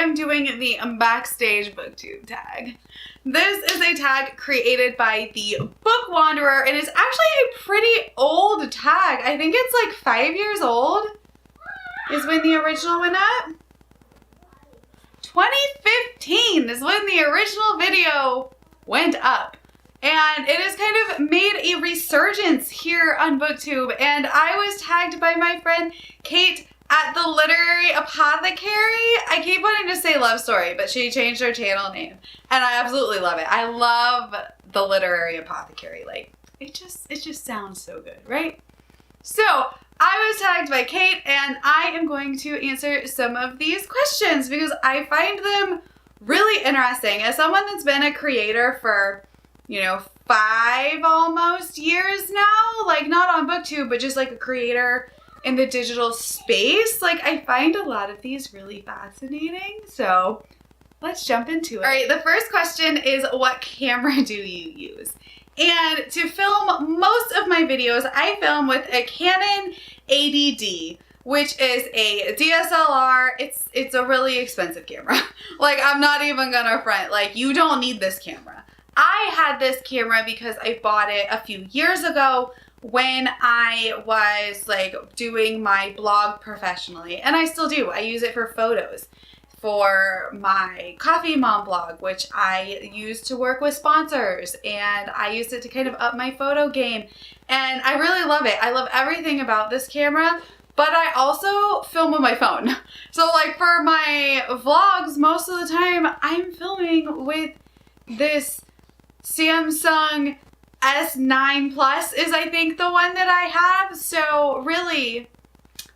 am doing the backstage BookTube tag. This is a tag created by the Book Wanderer, and it's actually a pretty old tag. I think it's like 5 years old is when the original went up. 2015 is when the original video went up. And it has kind of made a resurgence here on BookTube, and I was tagged by my friend Kate at the Literary Apothecary. I keep wanting to say Love Story, but she changed her channel name, and I absolutely love it. I love the Literary Apothecary. Like, it just sounds so good, right? So I was tagged by Kate, and I am going to answer some of these questions because I find them really interesting. As someone that's been a creator for, you know, 5 almost years now, like not on BookTube, but just like a creator in the digital space, like I find a lot of these really fascinating. So let's jump into it. All right, the first question is, what camera do you use? And to film most of my videos, I film with a Canon 80D, which is a DSLR. It's a really expensive camera. Like, I'm not even gonna front. Like, you don't need this camera. I had this camera because I bought it a few years ago when I was like doing my blog professionally, and I still do. I use it for photos for my Coffee Mom blog, which I use to work with sponsors, and I used it to kind of up my photo game, and I really love it. I love everything about this camera, but I also film with my phone. So like for my vlogs, most of the time I'm filming with this Samsung S9 Plus is I think the one that I have. So really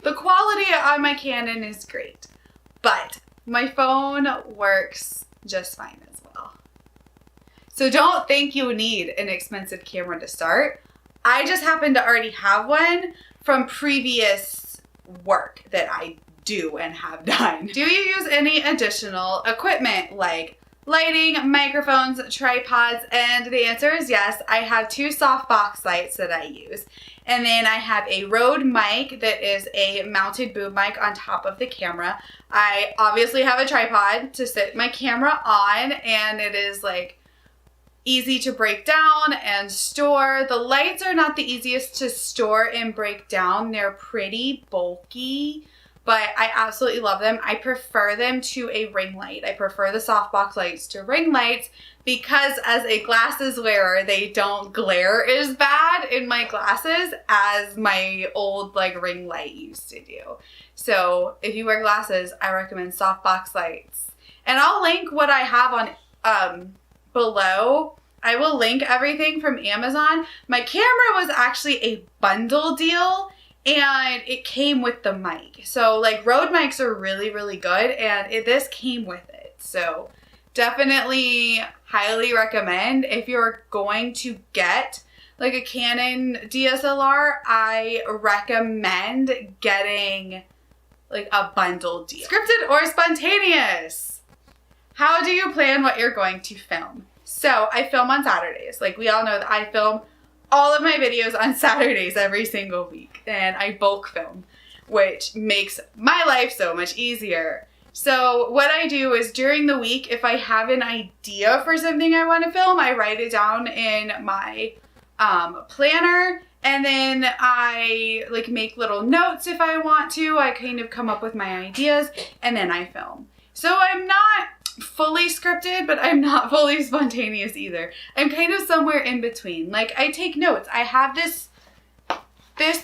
the quality on my Canon is great, but my phone works just fine as well. So don't think you need an expensive camera to start. I just happen to already have one from previous work that I do and have done. Do you use any additional equipment like lighting, microphones, tripods? And the answer is yes. I have 2 softbox lights that I use. And then I have a Rode mic that is a mounted boom mic on top of the camera. I obviously have a tripod to sit my camera on, and it is like easy to break down and store. The lights are not the easiest to store and break down. They're pretty bulky, but I absolutely love them. I prefer them to a ring light. I prefer the softbox lights to ring lights because as a glasses wearer, they don't glare as bad in my glasses as my old like ring light used to do. So if you wear glasses, I recommend softbox lights. And I'll link what I have on below. I will link everything from Amazon. My camera was actually a bundle deal, and it came with the mic. So like Rode mics are really, really good, and this came with it. So definitely highly recommend if you're going to get like a Canon DSLR, I recommend getting like a bundle deal. Scripted or spontaneous? How do you plan what you're going to film? So I film on Saturdays. Like we all know that I film all of my videos on Saturdays every single week, and I bulk film, which makes my life so much easier. So what I do is during the week, if I have an idea for something I want to film, I write it down in my planner, and then I like make little notes if I want to. I kind of come up with my ideas, and then I film. So I'm not fully scripted, but I'm not fully spontaneous either. I'm kind of somewhere in between. Like I take notes. I have this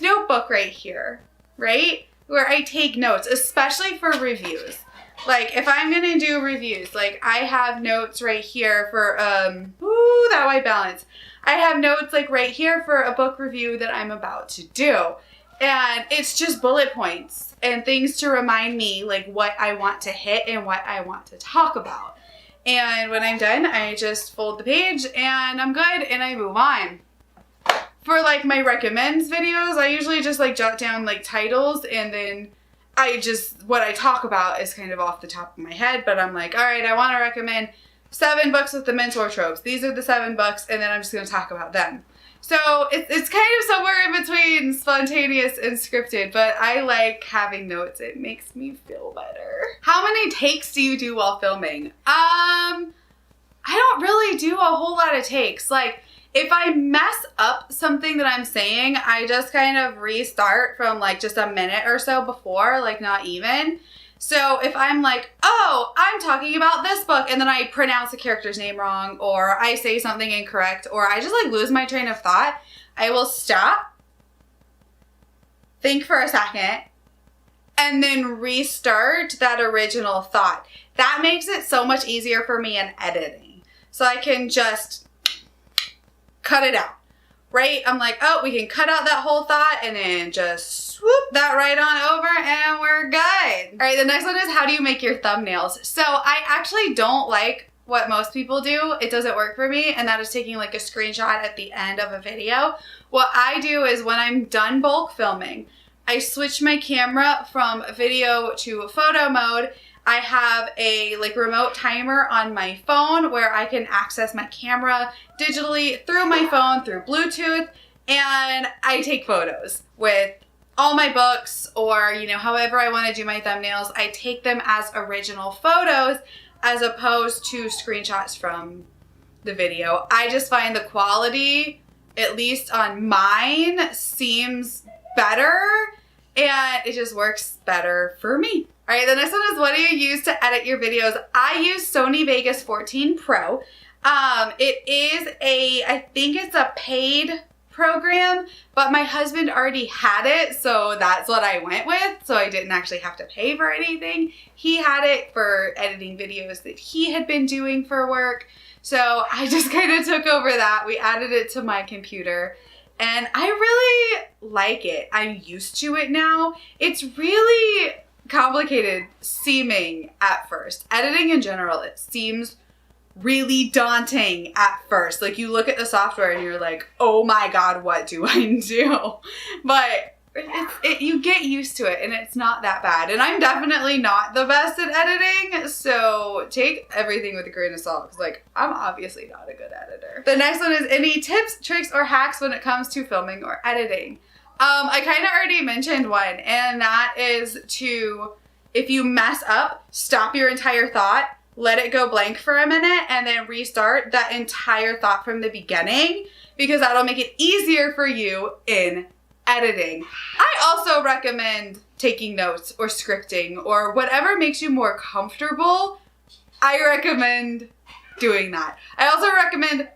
notebook right here, right? Where I take notes, especially for reviews. Like if I'm gonna do reviews, like I have notes right here for, that white balance. I have notes like right here for a book review that I'm about to do. And it's just bullet points and things to remind me like what I want to hit and what I want to talk about. And when I'm done, I just fold the page and I'm good and I move on. For like my recommends videos, I usually just like jot down like titles, and then what I talk about is kind of off the top of my head, but I'm like, all right, I want to recommend 7 books with the mentor tropes. These are the 7 books, and then I'm just going to talk about them. So it's kind of somewhere in between spontaneous and scripted, but I like having notes. It makes me feel better. How many takes do you do while filming? I don't really do a whole lot of takes. Like, if I mess up something that I'm saying, I just kind of restart from like just a minute or so before, like not even. So if I'm like, oh, I'm talking about this book, and then I pronounce a character's name wrong, or I say something incorrect, or I just like lose my train of thought, I will stop, think for a second, and then restart that original thought. That makes it so much easier for me in editing. So I can just cut it out, right? I'm like, oh, we can cut out that whole thought and then just swoop that right on over and we're good. All right, the next one is, how do you make your thumbnails? So I actually don't like what most people do. It doesn't work for me, and that is taking like a screenshot at the end of a video. What I do is when I'm done bulk filming, I switch my camera from video to photo mode. I have a like remote timer on my phone where I can access my camera digitally through my phone, through Bluetooth, and I take photos with all my books, or, you know, however I want to do my thumbnails. I take them as original photos as opposed to screenshots from the video. I just find the quality, at least on mine, seems better, and it just works better for me. All right, the next one is, what do you use to edit your videos? I use Sony Vegas 14 Pro. It is I think it's a paid program, but my husband already had it, so that's what I went with. So I didn't actually have to pay for anything. He had it for editing videos that he had been doing for work. So I just kind of took over that. We added it to my computer, and I really like it. I'm used to it now. It's really complicated seeming at first. Editing in general, it seems really daunting at first. Like, you look at the software and you're like, oh my God, what do I do? But you get used to it, and it's not that bad. And I'm definitely not the best at editing, so take everything with a grain of salt, because like, I'm obviously not a good editor. The next one is, any tips, tricks, or hacks when it comes to filming or editing? I kind of already mentioned one, and that is to, if you mess up, stop your entire thought, let it go blank for a minute, and then restart that entire thought from the beginning, because that'll make it easier for you in editing. I also recommend taking notes or scripting or whatever makes you more comfortable. I recommend doing that. I also recommend,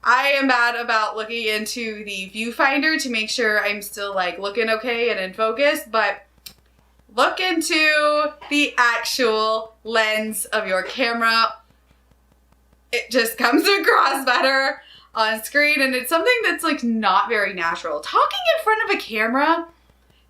I am bad about looking into the viewfinder to make sure I'm still like looking okay and in focus, but look into the actual lens of your camera. It just comes across better on screen, and it's something that's like not very natural. Talking in front of a camera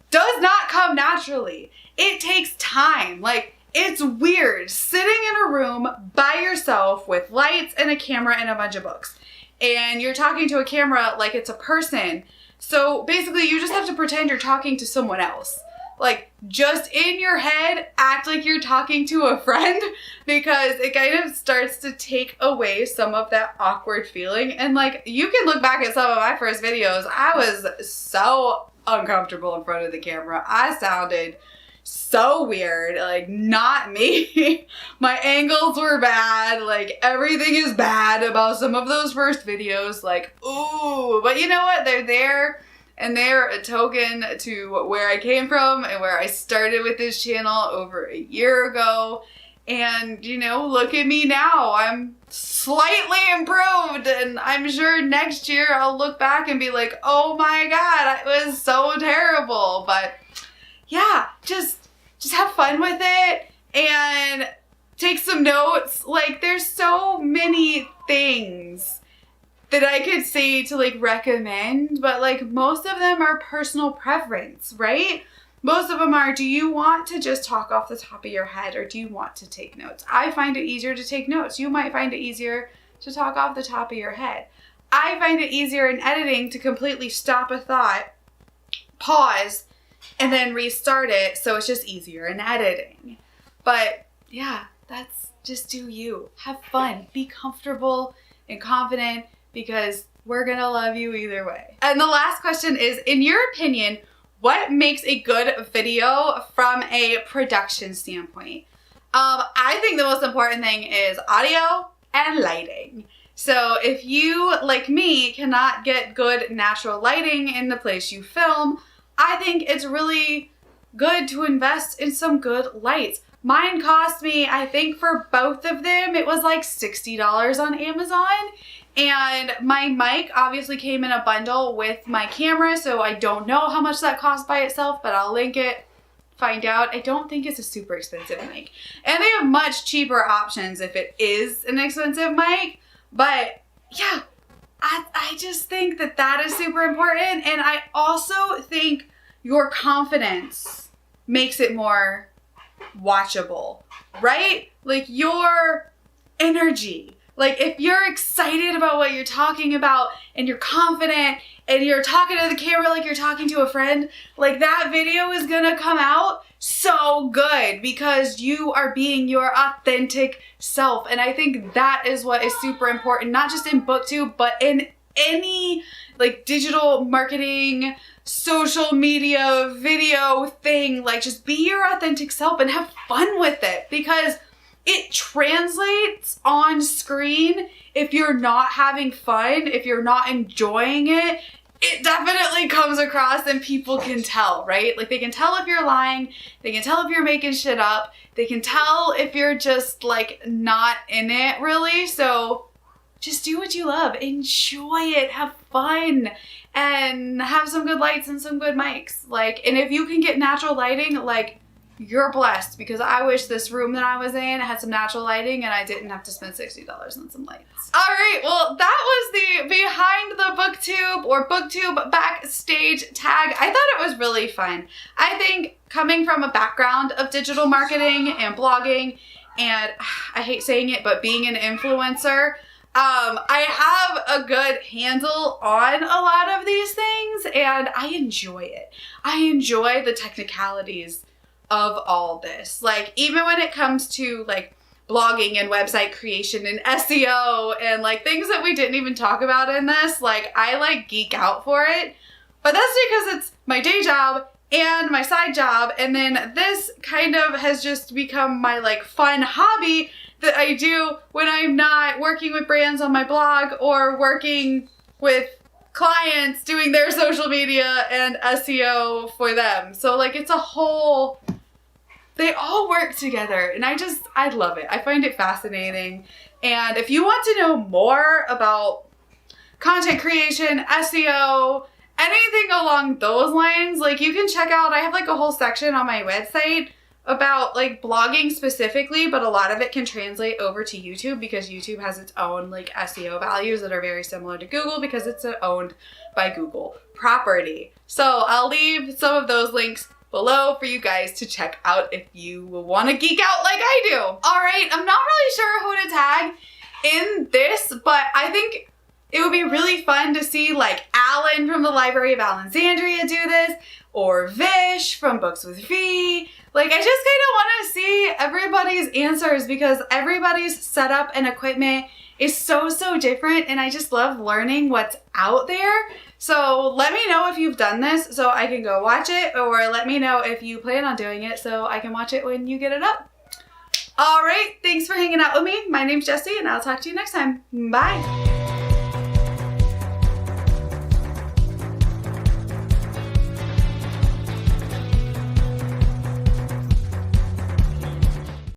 does not come naturally. It takes time. Like, it's weird sitting in a room by yourself with lights and a camera and a bunch of books, and you're talking to a camera like it's a person. So basically you just have to pretend you're talking to someone else. Like, just in your head, act like you're talking to a friend, because it kind of starts to take away some of that awkward feeling. And like, you can look back at some of my first videos. I was so uncomfortable in front of the camera. I sounded so weird, like not me. My angles were bad. Like, everything is bad about some of those first videos. Like, ooh, but you know what? They're there. And they're a token to where I came from and where I started with this channel over a year ago. And, you know, look at me now. I'm slightly improved, and I'm sure next year I'll look back and be like, oh my God, it was so terrible. But yeah, just have fun with it and take some notes. Like, there's so many things that I could say to like recommend, but like most of them are personal preference, right? Most of them are, do you want to just talk off the top of your head, or do you want to take notes? I find it easier to take notes. You might find it easier to talk off the top of your head. I find it easier in editing to completely stop a thought, pause, and then restart it, so it's just easier in editing. But yeah, that's just, do you. Have fun. Be comfortable and confident, because we're gonna love you either way. And the last question is, in your opinion, what makes a good video from a production standpoint? I think the most important thing is audio and lighting. So if you, like me, cannot get good natural lighting in the place you film, I think it's really good to invest in some good lights. Mine cost me, I think for both of them, it was like $60 on Amazon. And my mic obviously came in a bundle with my camera, so I don't know how much that cost by itself, but I'll link it, find out. I don't think it's a super expensive mic. And they have much cheaper options if it is an expensive mic. But yeah, I just think that that is super important. And I also think your confidence makes it more watchable, right? Like your energy. Like if you're excited about what you're talking about and you're confident and you're talking to the camera like you're talking to a friend, like that video is gonna come out so good because you are being your authentic self. And I think that is what is super important, not just in BookTube, but in any like digital marketing, social media, video thing. Like just be your authentic self and have fun with it, because it translates on screen. If you're not having fun, if you're not enjoying it, it definitely comes across and people can tell, right? Like they can tell if you're lying, they can tell if you're making shit up, they can tell if you're just like not in it really. So just do what you love, enjoy it, have fun, and have some good lights and some good mics. Like, and if you can get natural lighting, like, you're blessed, because I wish this room that I was in had some natural lighting and I didn't have to spend $60 on some lights. All right, well, that was the behind the BookTube or BookTube backstage tag. I thought it was really fun. I think coming from a background of digital marketing and blogging, and I hate saying it, but being an influencer, I have a good handle on a lot of these things and I enjoy it. I enjoy the technicalities of all this. Like even when it comes to like blogging and website creation and SEO and like things that we didn't even talk about in this, like I like geek out for it, but that's because it's my day job and my side job, and then this kind of has just become my like fun hobby that I do when I'm not working with brands on my blog or working with clients doing their social media and SEO for them. So like it's a whole, they all work together and I love it. I find it fascinating. And if you want to know more about content creation, SEO, anything along those lines, like you can check out, I have like a whole section on my website about like blogging specifically, but a lot of it can translate over to YouTube because YouTube has its own like SEO values that are very similar to Google because it's owned by Google property. So I'll leave some of those links below for you guys to check out if you want to geek out like I do. All right, I'm not really sure who to tag in this, but I think it would be really fun to see like Alan from the Library of Alexandria do this, or Vish from Books with V. Like I just kind of want to see everybody's answers because everybody's setup and equipment is so different, and I just love learning what's out there. So let me know if you've done this so I can go watch it, or let me know if you plan on doing it so I can watch it when you get it up. All right, thanks for hanging out with me. My name's Jessie and I'll talk to you next time. Bye.